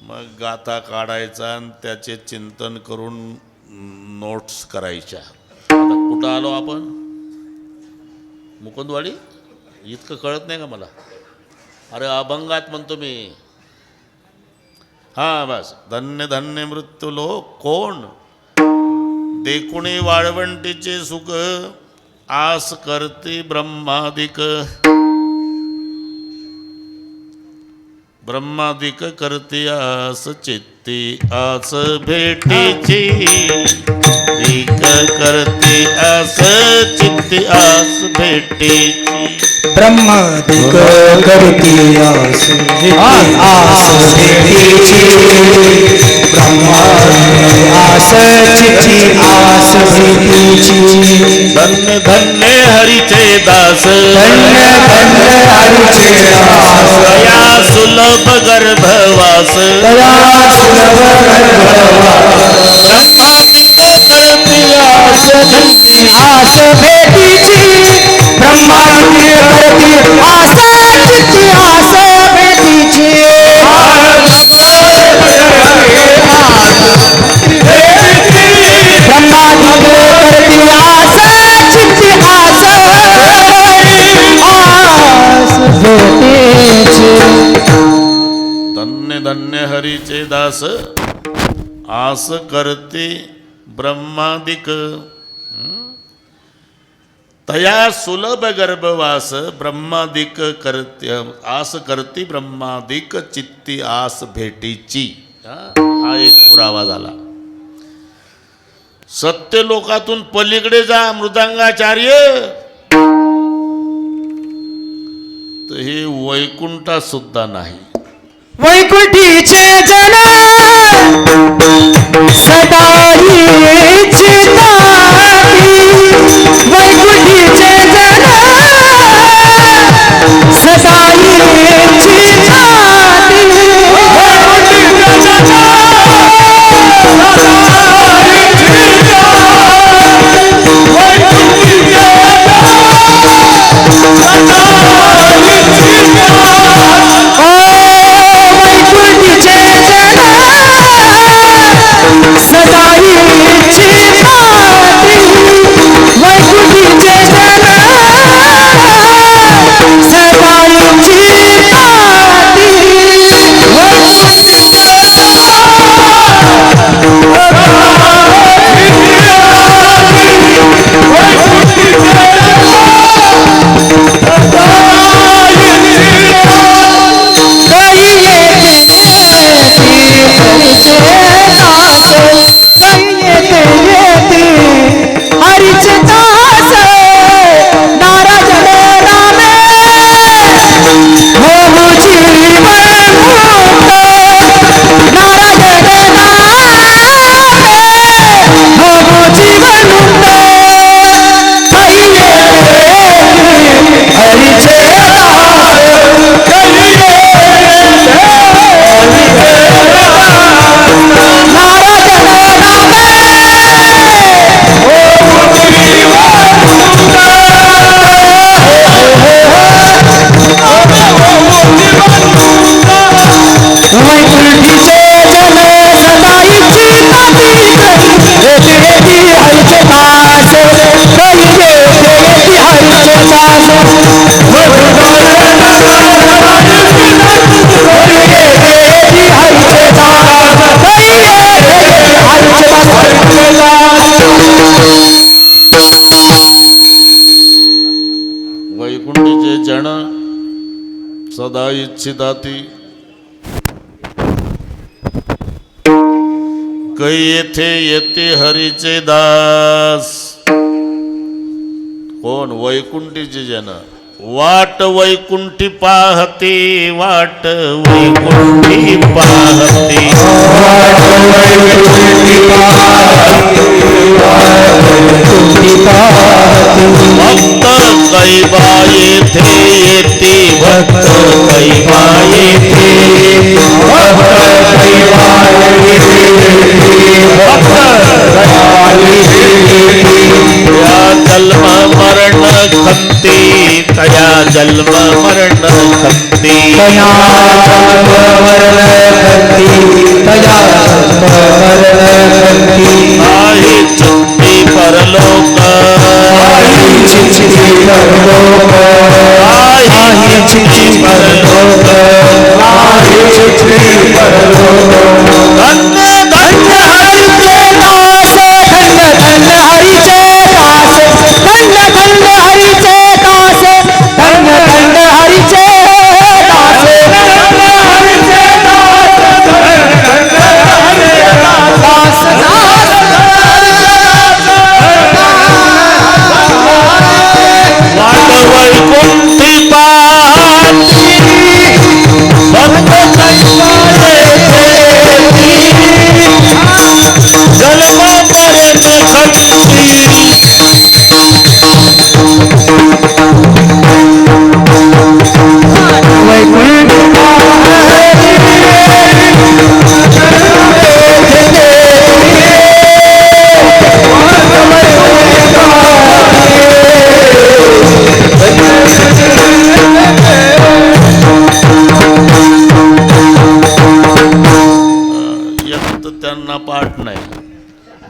मग गाथा काढायचा आणि त्याचे चिंतन करून नोट्स करायच्या. आता कुठं आलो आपण? मुकुंदवाडी. इतकं कळत नाही का मला? अरे अभंगात म्हणतो मी. हां बस. धन्य धन्य मृत्यूलोक कोण? देखुणी वाळवंटीचे सुख आस करते ब्रह्मादिक. ब्रह्मादिक करते आस चित्ती आस भेटीची. एक करते आस चित्ती आस भेटेची ब्रह्मादिक करती आस भेटीची ब्रह्मादिक आस चित्ती आस भेटीची धन्य धन्य हरीचे दास धन्य धन्य हरीचे दास दया सुलभ गर्भवास दया सुलभ ब्रह्मादिक करते आस चित्ती आस भेटीची ब्रह्मादिक करती आस चित्ती आस भेटीची ब्रह्मादिक करती आस चित्ती आस भेटीची धन्य धन्य हरीचे दास आस करते ब्रह्मादिक तया सुलभ गर्भवास ब्रह्मादिक करते आस करती ब्रह्मादिक चित्ती आस भेटीची हा एक पुरावा झाला. सत्य लोकातून पलीकडे जा मृदांगाचार्य तर हे वैकुंठा सुद्धा नाही. वैकुंठीचे जन सदाई चिताती वैकुंठीचे जन सदाई चिताती वैकुंठीचे जन सदा इच्छिताती कै येथे येते हरीचे दास. कोण? वैकुंठीचे जन. वाट वैकुंठी पाहते वाट वैकुंठी पाहते भक्त कैबा येथे येते भक्त कैबा येथे या जन्म मरण खंती तया जन्म मरण खंती आहे चित्ती परलोक आहे चित्ती परलोक धन्य धन्य हरीचे दास धन्य धन्य हरीचे दास धन्य धन्य हरीचे दास धन्य धन्य हरीचे दास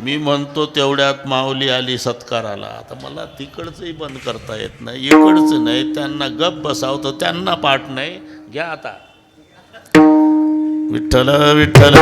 मी म्हणतो तेवढ्यात माऊली आली सत्काराला. आता मला तिकडचंही बंद करता येत नाही, इकडचं नाही. त्यांना गप बसावतं, त्यांना पाठ नाही. घ्या आता. विठ्ठल विठ्ठल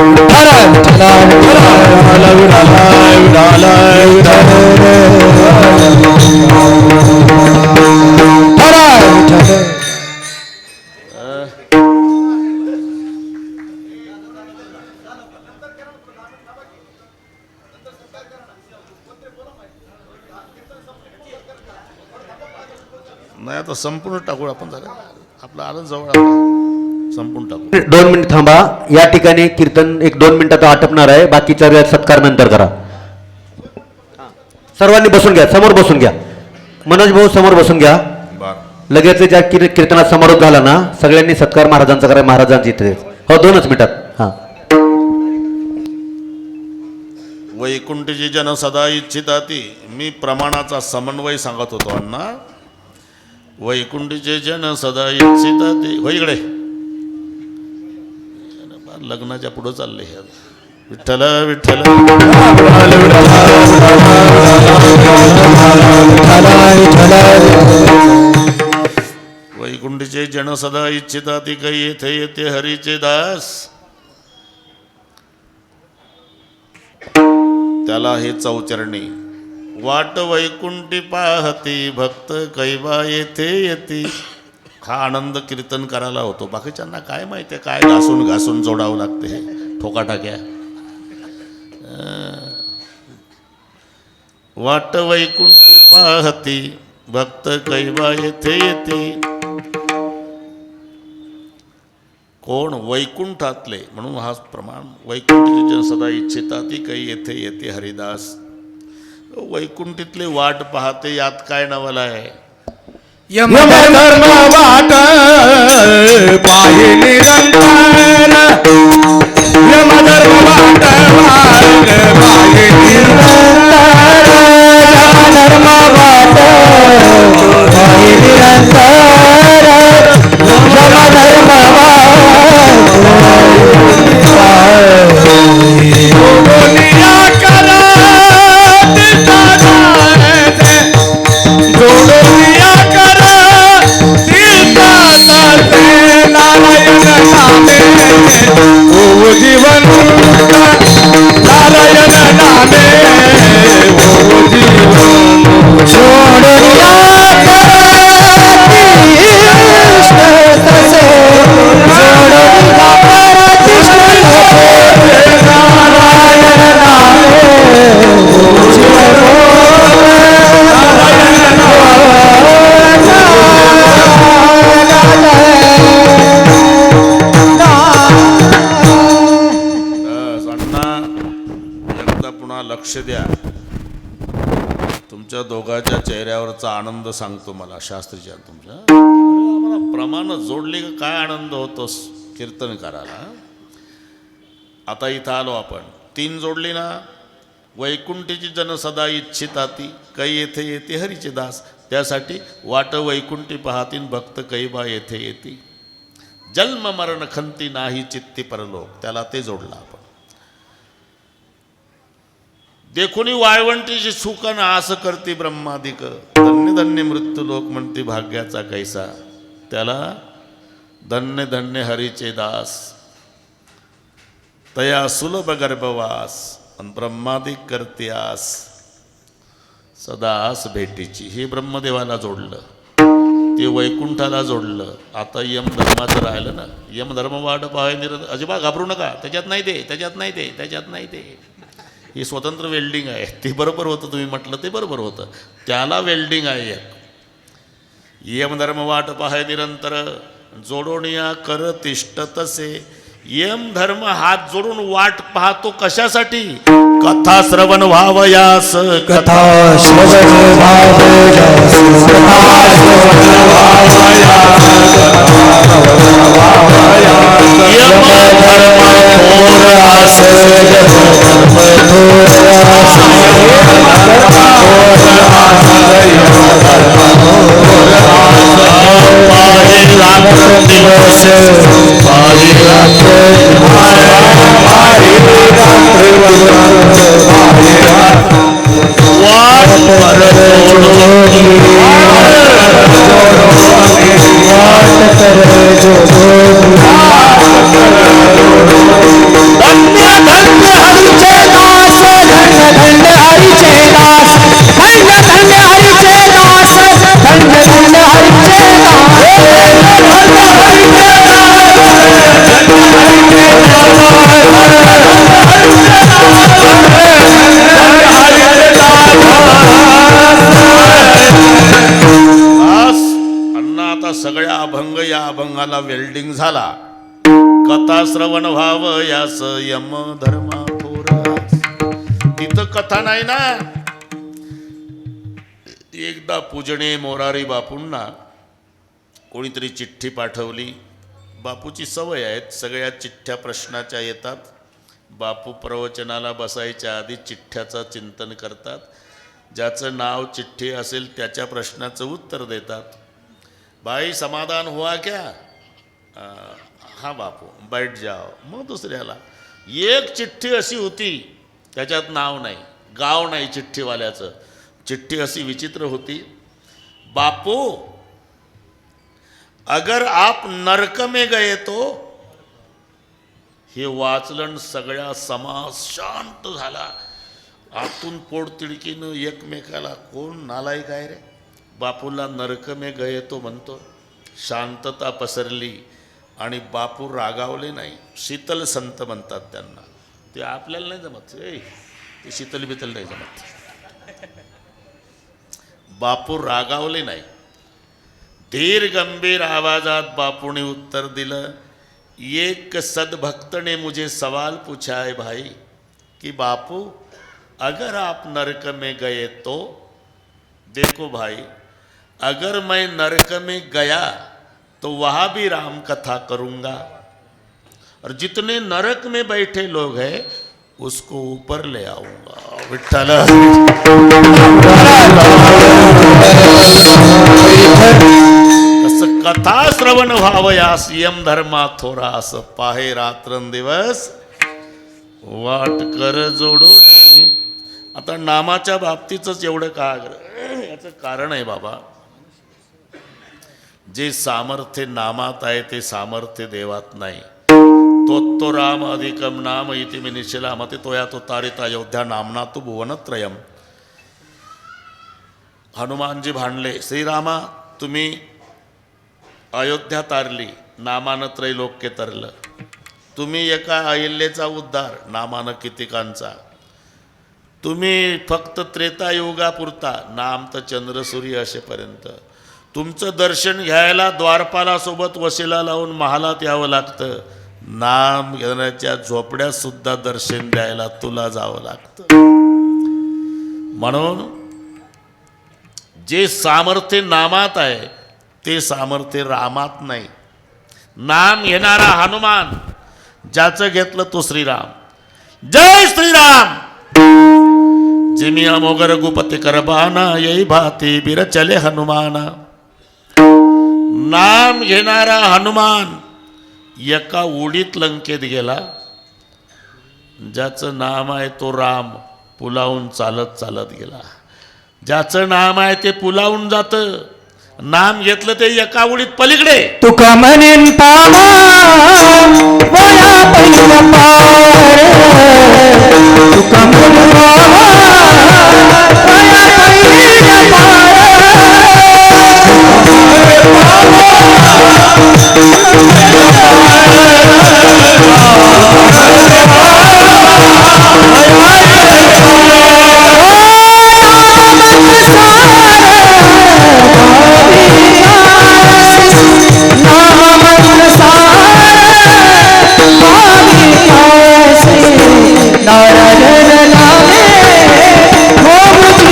नाही. आता संपूर्ण टाकू आपण. झालं आपलं आलं जवळ, आता संपूर्ण टाकू. 2 मिनिट थांबा. या ठिकाणी कीर्तन 1-2 मिनिटात आटपणार आहे. बाकीचा सत्कार नंतर करा. सर्वांनी बसून घ्या, समोर बसून घ्या. मनोज भाऊ समोर बसून घ्या. बरं. लगेच ज्या कीर्तनात समारोप झाला ना, सगळ्यांनी सत्कार महाराजांचा करा. महाराजांची इथे हो 2च मिनिटात. हा. वैकुंठीची जन सदा इच्छिता ती. मी प्रमाणाचा समन्वय सांगत होतो अण्णा. वैकुंठीचे जन सदा इच्छिता ती. हो इकडे. लग्नाच्या पुढं चालले हे. विठ्ठल विठ्ठल वैकुंठीचे जन सदा इच्छिता ती काही येथे येते हरीचे दास. त्याला हे चौचरणी. वाट वैकुंठी पाहती भक्त कैवा येथे येते. हा आनंद कीर्तन करायला होतो. बाकीच्यांना काय माहिती आहे, काय घासून घासून जोडावं लागते हे ठोका टाक्या. वाट वैकुंठी पाहती भक्त कैवा येथे येते. कोण? वैकुंठातले. म्हणून हा प्रमाण. वैकुंठीचे जन सदा इच्छिता ती काही येथे येते हरिदास. वैकुंठीतले वाट पाहते, यात काय नवल आहे? यमधर्म वाट पाहि निरंतर. यमधर्म वाट पाहि निरंतर. यमधर्म वाट पाहि निरंतर. यमधर्म जीवन नारायण नामे ओ जीवन छोड़िया तसे छोड़िया नारायण नामे ओ जीवन लक्ष द्या. तुमच्या दोघांच्या चेहऱ्यावरचा आनंद सांगतो मला. शास्त्रीच्या तुमच्या मला प्रमाण जोडली का काय आनंद होतो कीर्तन करायला. आता इथं आलो आपण. 3 जोडली ना. वैकुंठीची जन सदा इच्छिता ती काही येथे येते हरीचे दास. त्यासाठी वाट वैकुंठी पाहतीन भक्त कैबा येथे येते. जन्म मरण खंती नाही चित्ती परलोक. त्याला ते जोडलं आपण. देखुनी वाळवंटीची सुकन आस करती ब्रह्मादिक. धन्य धन्य मृत्यू लोक म्हणती भाग्याचा कैसा. त्याला धन्य धन्य हरीचे दास. तया सुलभ गर्भवास आणि ब्रह्मादिक करते आस. सदा आस भेटीची. हे ब्रह्मदेवाला जोडलं, ते वैकुंठाला जोडलं. आता यमधर्माचं राहिलं ना. यमधर्म वाट पाहाय निरंतर. अजिबात घाबरू नका. त्याच्यात नाही ते, त्याच्यात नाही ते, त्याच्यात नाही ते. ही स्वतंत्र वेल्डिंग आहे. ते बरोबर होतं, तुम्ही म्हटलं ते बरोबर होतं. त्याला वेल्डिंग आहे एक. यमधर्म वाट पाहाय निरंतर जोडोनिया कर तिष्ठ तसे. यमधर्म हात जोडून वाट पाहतो कशासाठी? कथा श्रवण व्हावयास. कथा श्रवण व्हावयास. यमधर्म थोर आस. दिवस पाहि रात्र कर जो धन्य धन्य हरीचे दास धन्य धन्य हरीचे दास धन्य धन्य हरीचे दास धन्य धन्य हरीचे बस अण्णा आता सगळ्या अभंग या अभंगाला वेल्डिंग झाला. कथा श्रवण व्हाव यास यम धर्मा थोरास. तिथं कथा नाही ना. एकदा पूजने मोरारी बापूंना कोणीतरी चिठ्ठी पाठवली. बापूची सवय आहेत, सगळ्या चिठ्ठ्या प्रश्नाच्या येतात. बापू प्रवचनाला बसायच्या आधी चिठ्ठ्याचं चिंतन करतात. ज्याचं नाव चिठ्ठी असेल त्याच्या प्रश्नाचं उत्तर देतात. भाई समाधान हुआ क्या? हाँ बापू बैठ जाओ. मग दुसऱ्याला एक चिठ्ठी अशी होती त्याच्यात नाव नाही, गाव नाही चिठ्ठीवाल्याचं. चिठ्ठी अशी विचित्र होती. बापू अगर आप नरक में गए तो. हे वाचलं सगळ्या समाज शांत झाला. आतून पोटतिडकीनं एकमेकाला कोण नालायक आहे रे. बापूला नरक में गए तो म्हणतो. शांतता पसरली आणि बापू रागावले नाही. शीतल संत म्हणतात त्यांना. ते आपल्याला नाही जमत. ते शीतल बितल नाही जमत. बापू रागावले नाही. धीर गंभीर आवाजात बापूने उत्तर दिलं. एक सदभक्त ने मुझे सवाल पूछा है भाई कि बापू अगर आप नरक में गए तो. देखो भाई अगर मैं नरक में गया तो वहाँ भी राम कथा करूँगा और जितने नरक में बैठे लोग हैं उसको ऊपर ले आऊँगा. विठ्ठल तसं कथा श्रवण व्हावयास यम धर्मा थोरास. पाहे रात्रंदिवस वाट कर जोडोनी. आता नामाच्या बाबतीतच एवढं का आग्रह? याचं कारण आहे बाबा. जे सामर्थ्य नामात आहे ते सामर्थ्य देवात नाही. तो राम अधिकम नाम इति मी निश्चला मते तोया तो तारित अयोध्या नामना तू भुवनत्रयम. हनुमानजी भांडले, श्रीरामा तुम्ही अयोध्या तारली, नामानं त्रैलोक्य तरलं. तुम्ही एका अहिल्याचा उद्धार, नामानं कितिकांचा. तुम्ही फक्त त्रेतायुगापुरता, नाम तर चंद्र सूर्य असेपर्यंत. तुमचं दर्शन घ्यायला द्वारपालासोबत वशिला लावून महालात यावं लागतं. नाम घेण्याच्या झोपड्यात सुद्धा दर्शन द्यायला तुला जावं लागतं. म्हणून जे सामर्थ्य नामात आहे ते सामर्थ्य रामात नाही. नाम घेणारा हनुमान, ज्याचं घेतलं तो श्रीराम. जय श्रीराम. जिमी अमोघ रघुपती करबाना यही भाती बिर चले हनुमाना. नाम घेणारा हनुमान एका उडीत लंकेत गेला. ज्याचं नाम आहे तो राम पुलावून चालत चालत गेला. ज्याचं नाम आहे ते पुलावून जातं. नाम घेतलं ते एका उडीत पलीकडे. तुका म्हणेन पावा वया पहिला पार. तुका म्हणेन पावा वया पहिला पार. नारायण नामे हो मुझी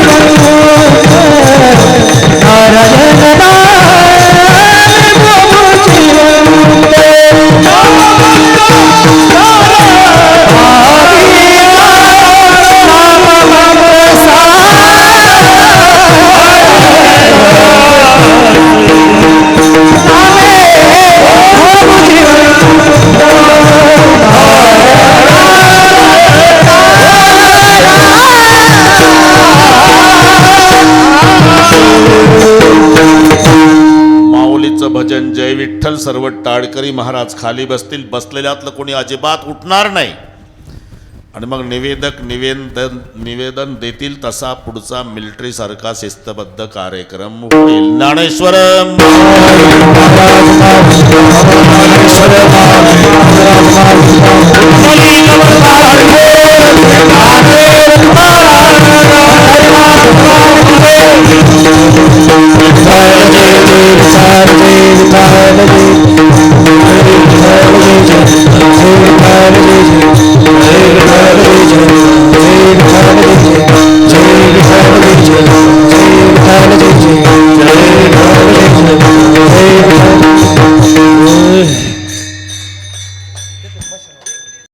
भजन जय विठ्ठल. सर्व टाळकरी महाराज खाली बसतील. बसलेल्यातलं कोणी अजिबात उठणार नाही. आणि मग निवेदक निवेदन देतील तसा पुढचा मिलिटरी सारखा शिस्तबद्ध कार्यक्रम होईल. ज्ञानेश्वर जय